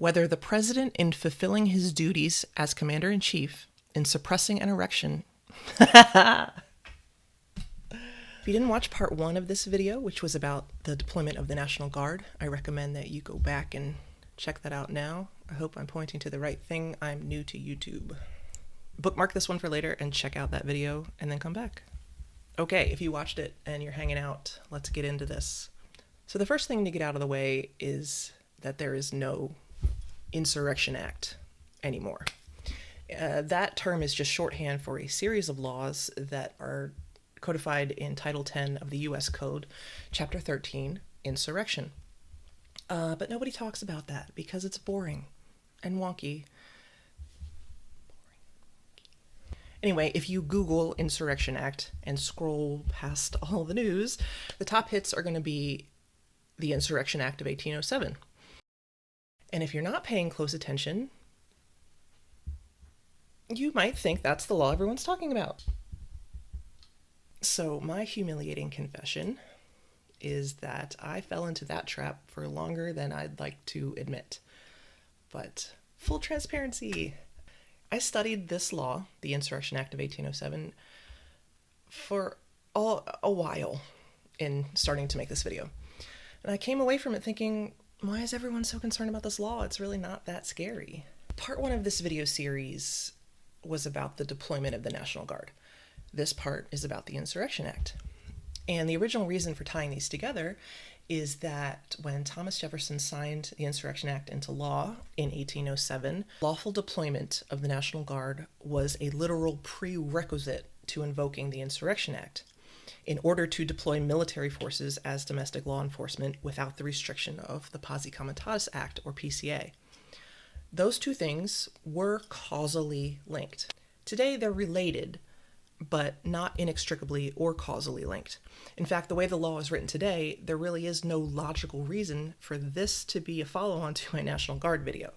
whether the president, in fulfilling his duties as commander-in-chief, in suppressing an erection. If you didn't watch part 1 of this video, which was about the deployment of the National Guard, I recommend that you go back and check that out now. I hope I'm pointing to the right thing. I'm new to YouTube. Bookmark this one for later and check out that video and then come back. Okay, if you watched it and you're hanging out, let's get into this. So the first thing to get out of the way is that there is no Insurrection Act anymore. That term is just shorthand for a series of laws that are codified in Title 10 of the U.S. Code, Chapter 13, Insurrection. But nobody talks about that because it's boring and wonky. Anyway, if you Google Insurrection Act and scroll past all the news, the top hits are going to be the Insurrection Act of 1807. And if you're not paying close attention, you might think that's the law everyone's talking about. So my humiliating confession is that I fell into that trap for longer than I'd like to admit. But full transparency, I studied this law, the Insurrection Act of 1807, for a while in starting to make this video. And I came away from it thinking, why is everyone so concerned about this law? It's really not that scary. Part 1 of this video series was about the deployment of the National Guard. This part is about the Insurrection Act. And the original reason for tying these together is that when Thomas Jefferson signed the Insurrection Act into law in 1807, lawful deployment of the National Guard was a literal prerequisite to invoking the Insurrection Act in order to deploy military forces as domestic law enforcement without the restriction of the Posse Comitatus Act, or PCA. Those two things were causally linked. Today they're related, but not inextricably or causally linked. In fact, the way the law is written today, there really is no logical reason for this to be a follow-on to my National Guard video.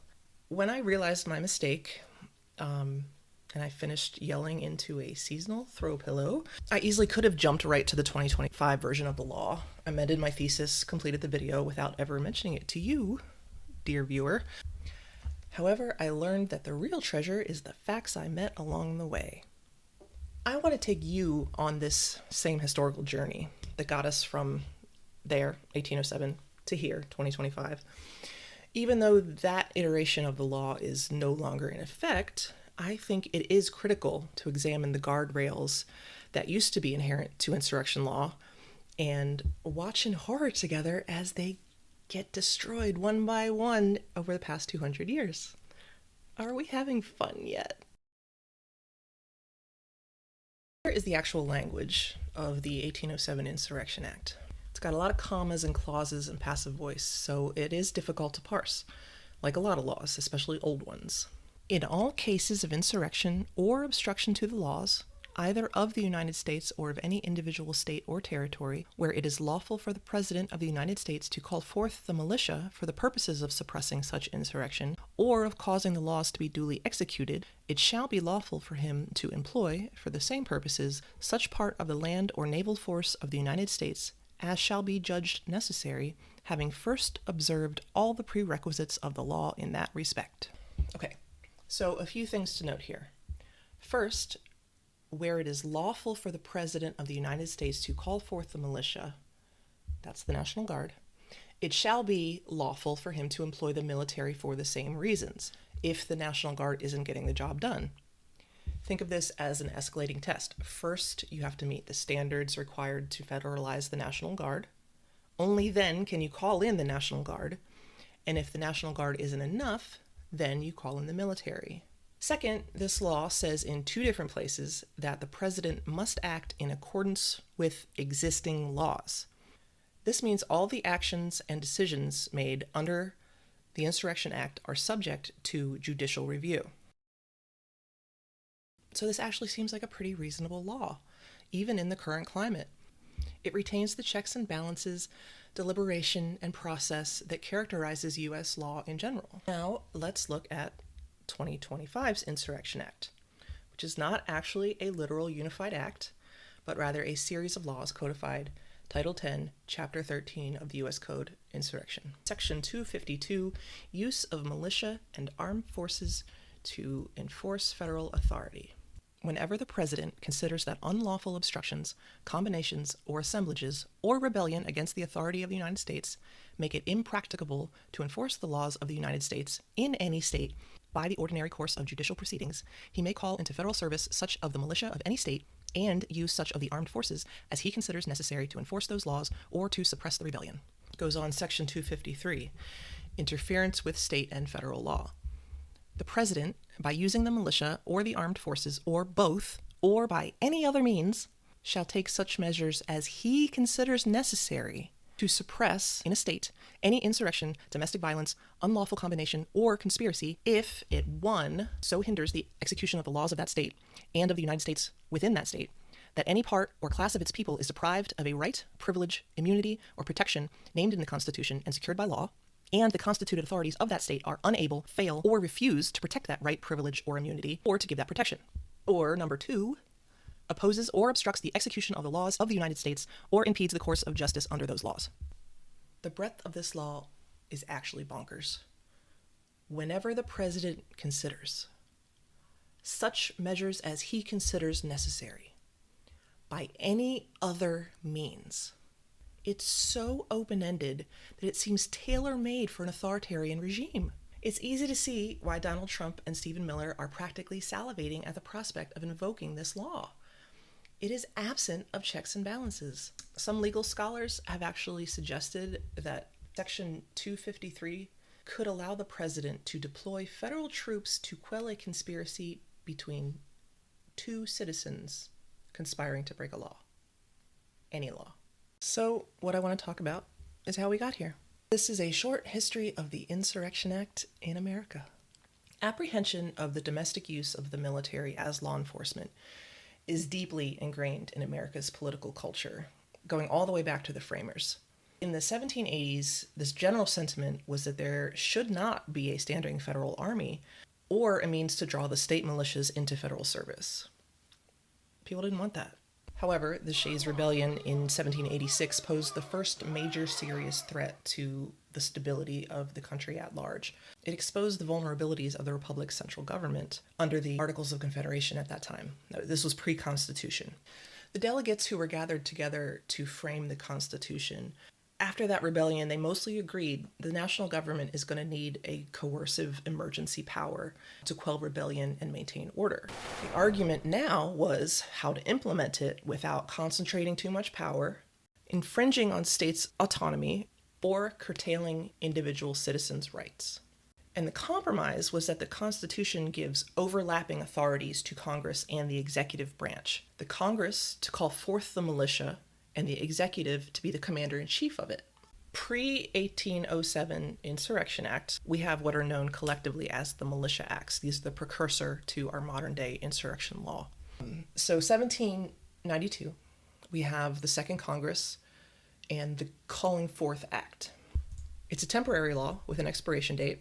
When I realized my mistake, and I finished yelling into a seasonal throw pillow, I easily could have jumped right to the 2025 version of the law, amended my thesis, completed the video without ever mentioning it to you, dear viewer. However, I learned that the real treasure is the facts I met along the way. I want to take you on this same historical journey that got us from there, 1807, to here, 2025. Even though that iteration of the law is no longer in effect, I think it is critical to examine the guardrails that used to be inherent to insurrection law and watch in horror together as they get destroyed one by one over the past 200 years. Are we having fun yet? Here is the actual language of the 1807 Insurrection Act. It's got a lot of commas and clauses and passive voice, so it is difficult to parse, like a lot of laws, especially old ones. In all cases of insurrection or obstruction to the laws, either of the United States or of any individual state or territory, where it is lawful for the President of the United States to call forth the militia for the purposes of suppressing such insurrection, or of causing the laws to be duly executed, it shall be lawful for him to employ, for the same purposes, such part of the land or naval force of the United States as shall be judged necessary, having first observed all the prerequisites of the law in that respect. Okay, so a few things to note here. First, where it is lawful for the President of the United States to call forth the militia, that's the National Guard, it shall be lawful for him to employ the military for the same reasons, if the National Guard isn't getting the job done. Think of this as an escalating test. First, you have to meet the standards required to federalize the National Guard. Only then can you call in the National Guard, and if the National Guard isn't enough, then you call in the military. Second, this law says in 2 different places that the president must act in accordance with existing laws. This means all the actions and decisions made under the Insurrection Act are subject to judicial review. So this actually seems like a pretty reasonable law, even in the current climate. It retains the checks and balances, deliberation, and process that characterizes U.S. law in general. Now, let's look at 2025's Insurrection Act, which is not actually a literal unified act, but rather a series of laws codified Title 10, Chapter 13 of the U.S. Code, Insurrection. Section 252, Use of Militia and Armed Forces to Enforce Federal Authority. Whenever the President considers that unlawful obstructions, combinations, or assemblages, or rebellion against the authority of the United States make it impracticable to enforce the laws of the United States in any state by the ordinary course of judicial proceedings, he may call into federal service such of the militia of any state and use such of the armed forces as he considers necessary to enforce those laws or to suppress the rebellion. Goes on Section 253, Interference with state and federal law. The President, by using the militia or the armed forces, or both, or by any other means, shall take such measures as he considers necessary to suppress in a state any insurrection, domestic violence, unlawful combination, or conspiracy if it, 1, so hinders the execution of the laws of that state and of the United States within that state, that any part or class of its people is deprived of a right, privilege, immunity, or protection named in the Constitution and secured by law, and the constituted authorities of that state are unable, fail, or refuse to protect that right, privilege, or immunity, or to give that protection. Or, number 2, opposes or obstructs the execution of the laws of the United States or impedes the course of justice under those laws. The breadth of this law is actually bonkers. Whenever the President considers such measures as he considers necessary by any other means, it's so open-ended that it seems tailor-made for an authoritarian regime. It's easy to see why Donald Trump and Stephen Miller are practically salivating at the prospect of invoking this law. It is absent of checks and balances. Some legal scholars have actually suggested that Section 253 could allow the President to deploy federal troops to quell a conspiracy between 2 citizens conspiring to break a law. Any law. So, what I want to talk about is how we got here. This is a short history of the Insurrection Act in America. Apprehension of the domestic use of the military as law enforcement is deeply ingrained in America's political culture, going all the way back to the framers. In the 1780s, this general sentiment was that there should not be a standing federal army or a means to draw the state militias into federal service. People didn't want that. However, the Shay's Rebellion in 1786 posed the first major serious threat to the stability of the country at large. It exposed the vulnerabilities of the Republic's central government under the Articles of Confederation at that time. This was pre-Constitution. The delegates who were gathered together to frame the Constitution, after that rebellion, they mostly agreed the national government is going to need a coercive emergency power to quell rebellion and maintain order. The argument now was how to implement it without concentrating too much power, infringing on states' autonomy, or curtailing individual citizens' rights. And the compromise was that the Constitution gives overlapping authorities to Congress and the executive branch. The Congress to call forth the militia, and the executive to be the commander-in-chief of it. Pre-1807 Insurrection Act, we have what are known collectively as the Militia Acts. These are the precursor to our modern-day insurrection law. So 1792, we have the Second Congress and the Calling Forth Act. It's a temporary law with an expiration date,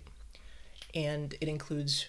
and it includes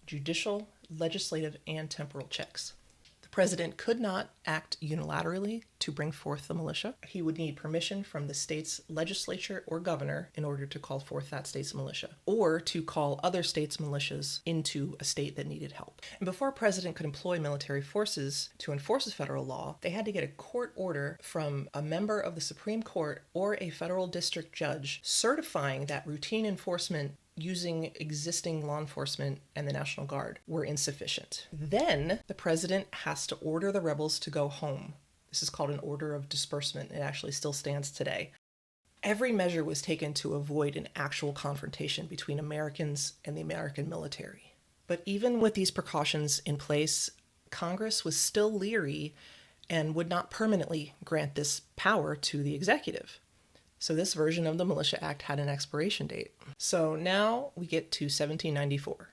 judicial, legislative, and temporal checks. The President could not act unilaterally to bring forth the militia. He would need permission from the state's legislature or governor in order to call forth that state's militia, or to call other states' militias into a state that needed help. And before a president could employ military forces to enforce a federal law, they had to get a court order from a member of the Supreme Court or a federal district judge certifying that routine enforcement using existing law enforcement and the National Guard were insufficient. Then the president has to order the rebels to go home. This is called an order of disbursement. It actually still stands today. Every measure was taken to avoid an actual confrontation between Americans and the American military. But even with these precautions in place, Congress was still leery and would not permanently grant this power to the executive. So this version of the Militia Act had an expiration date. So now we get to 1794.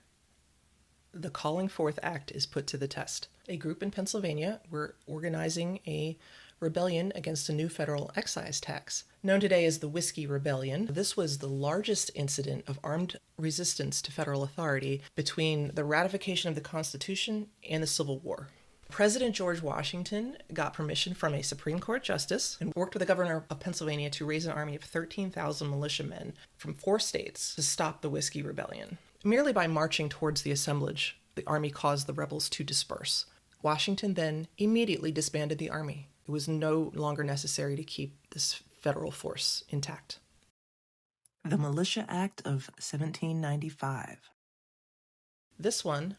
The Calling Forth Act is put to the test. A group in Pennsylvania were organizing a rebellion against a new federal excise tax, known today as the Whiskey Rebellion. This was the largest incident of armed resistance to federal authority between the ratification of the Constitution and the Civil War. President George Washington got permission from a Supreme Court justice and worked with the governor of Pennsylvania to raise an army of 13,000 militiamen from 4 states to stop the Whiskey Rebellion. Merely by marching towards the assemblage, the army caused the rebels to disperse. Washington then immediately disbanded the army. It was no longer necessary to keep this federal force intact. The Militia Act of 1795. This one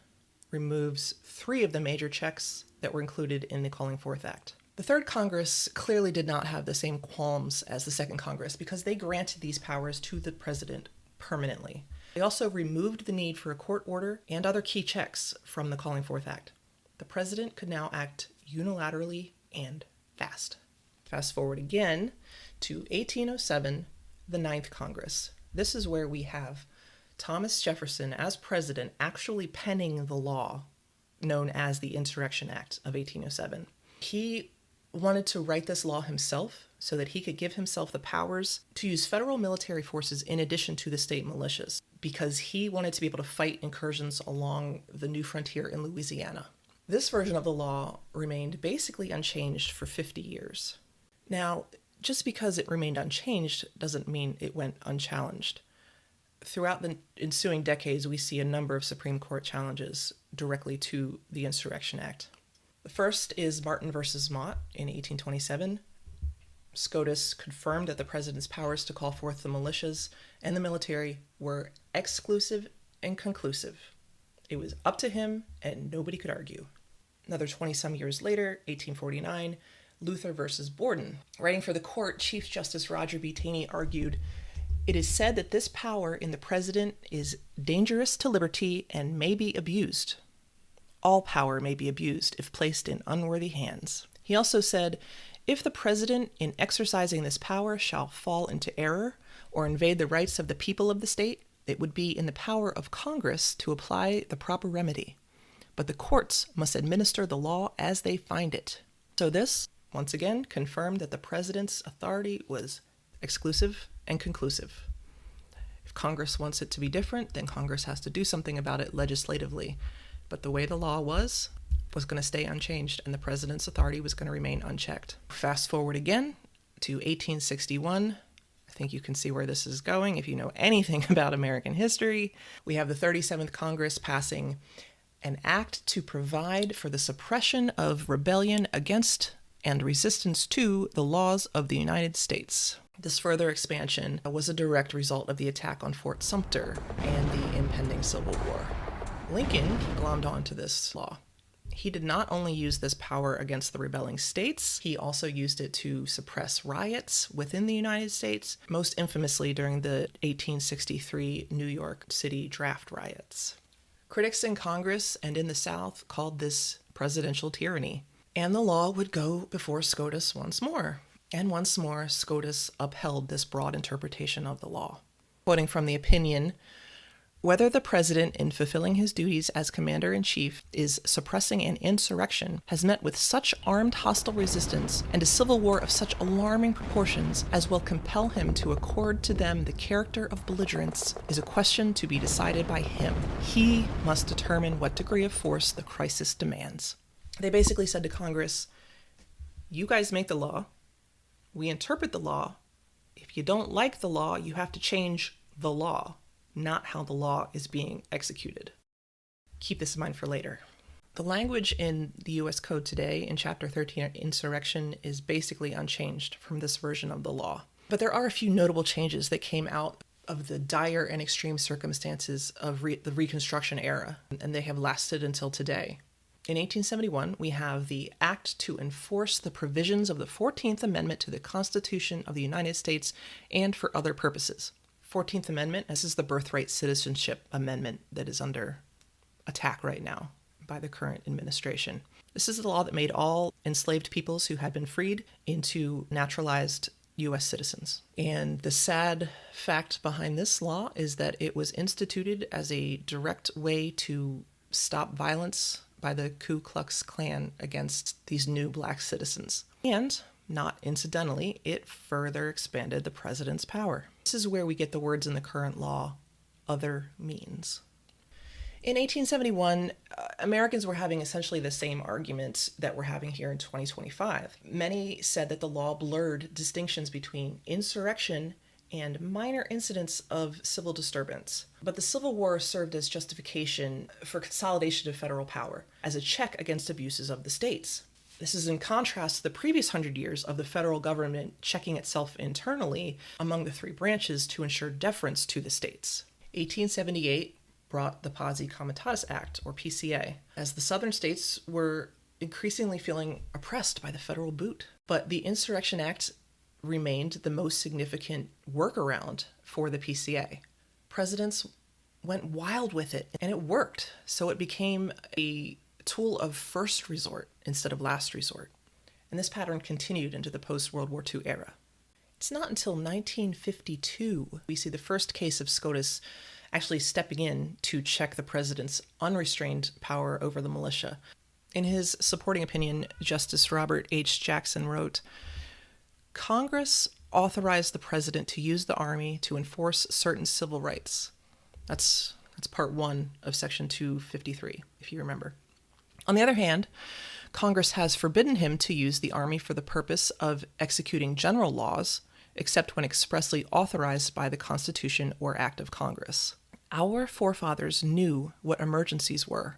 removes 3 of the major checks that were included in the Calling Forth Act. The Third Congress clearly did not have the same qualms as the Second Congress because they granted these powers to the president permanently. They also removed the need for a court order and other key checks from the Calling Forth Act. The president could now act unilaterally and fast. Fast forward again to 1807, the Ninth Congress. This is where we have Thomas Jefferson, as president, actually penning the law known as the Insurrection Act of 1807. He wanted to write this law himself so that he could give himself the powers to use federal military forces in addition to the state militias, because he wanted to be able to fight incursions along the new frontier in Louisiana. This version of the law remained basically unchanged for 50 years. Now, just because it remained unchanged doesn't mean it went unchallenged. Throughout the ensuing decades, we see a number of Supreme Court challenges directly to the Insurrection Act. The first is Martin versus Mott in 1827. SCOTUS confirmed that the president's powers to call forth the militias and the military were exclusive and conclusive. It was up to him, and nobody could argue. Another 20-some years later, 1849, Luther versus Borden. Writing for the court, Chief Justice Roger B. Taney argued, "It is said that this power in the president is dangerous to liberty and may be abused. All power may be abused if placed in unworthy hands." He also said, "If the president in exercising this power shall fall into error or invade the rights of the people of the state, it would be in the power of Congress to apply the proper remedy. But the courts must administer the law as they find it." So this, once again, confirmed that the president's authority was exclusive and conclusive. If Congress wants it to be different, then Congress has to do something about it legislatively. But the way the law was going to stay unchanged, and the president's authority was going to remain unchecked. Fast forward again to 1861. I think you can see where this is going if you know anything about American history. We have the 37th Congress passing an act to provide for the suppression of rebellion against and resistance to the laws of the United States. This further expansion was a direct result of the attack on Fort Sumter and the impending Civil War. Lincoln glommed onto this law. He did not only use this power against the rebelling states, he also used it to suppress riots within the United States, most infamously during the 1863 New York City draft riots. Critics in Congress and in the South called this presidential tyranny, and the law would go before SCOTUS once more. And once more, SCOTUS upheld this broad interpretation of the law. Quoting from the opinion, "Whether the president, in fulfilling his duties as commander-in-chief, is suppressing an insurrection, has met with such armed hostile resistance and a civil war of such alarming proportions as will compel him to accord to them the character of belligerents, is a question to be decided by him. He must determine what degree of force the crisis demands." They basically said to Congress, you guys make the law, we interpret the law. If you don't like the law, you have to change the law, not how the law is being executed. Keep this in mind for later. The language in the U.S. Code today in Chapter 13 Insurrection is basically unchanged from this version of the law. But there are a few notable changes that came out of the dire and extreme circumstances of the Reconstruction Era, and they have lasted until today. In 1871, we have the Act to enforce the provisions of the 14th Amendment to the Constitution of the United States and for other purposes. 14th Amendment, this is the birthright citizenship amendment that is under attack right now by the current administration. This is the law that made all enslaved peoples who had been freed into naturalized U.S. citizens. And the sad fact behind this law is that it was instituted as a direct way to stop violence by the Ku Klux Klan against these new black citizens. And, not incidentally, it further expanded the president's power. This is where we get the words in the current law, other means. In 1871, Americans were having essentially the same arguments that we're having here in 2025. Many said that the law blurred distinctions between insurrection and minor incidents of civil disturbance. But the Civil War served as justification for consolidation of federal power, as a check against abuses of the states. This is in contrast to the previous 100 years of the federal government checking itself internally among the three branches to ensure deference to the states. 1878 brought the Posse Comitatus Act, or PCA, as the southern states were increasingly feeling oppressed by the federal boot. But the Insurrection Act remained the most significant workaround for the PCA. Presidents went wild with it, and it worked. So it became a tool of first resort instead of last resort. And this pattern continued into the post-World War II era. It's not until 1952 we see the first case of SCOTUS actually stepping in to check the president's unrestrained power over the militia. In his supporting opinion, Justice Robert H. Jackson wrote, "Congress authorized the president to use the army to enforce certain civil rights." That's part 1 of Section 253, if you remember. On the other hand, Congress has forbidden him to use the army for the purpose of executing general laws, except when expressly authorized by the Constitution or Act of Congress. Our forefathers knew what emergencies were.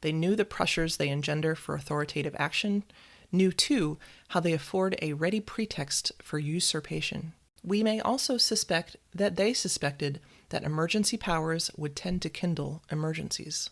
They knew the pressures they engender for authoritative action, knew too how they afford a ready pretext for usurpation. We may also suspect that they suspected that emergency powers would tend to kindle emergencies.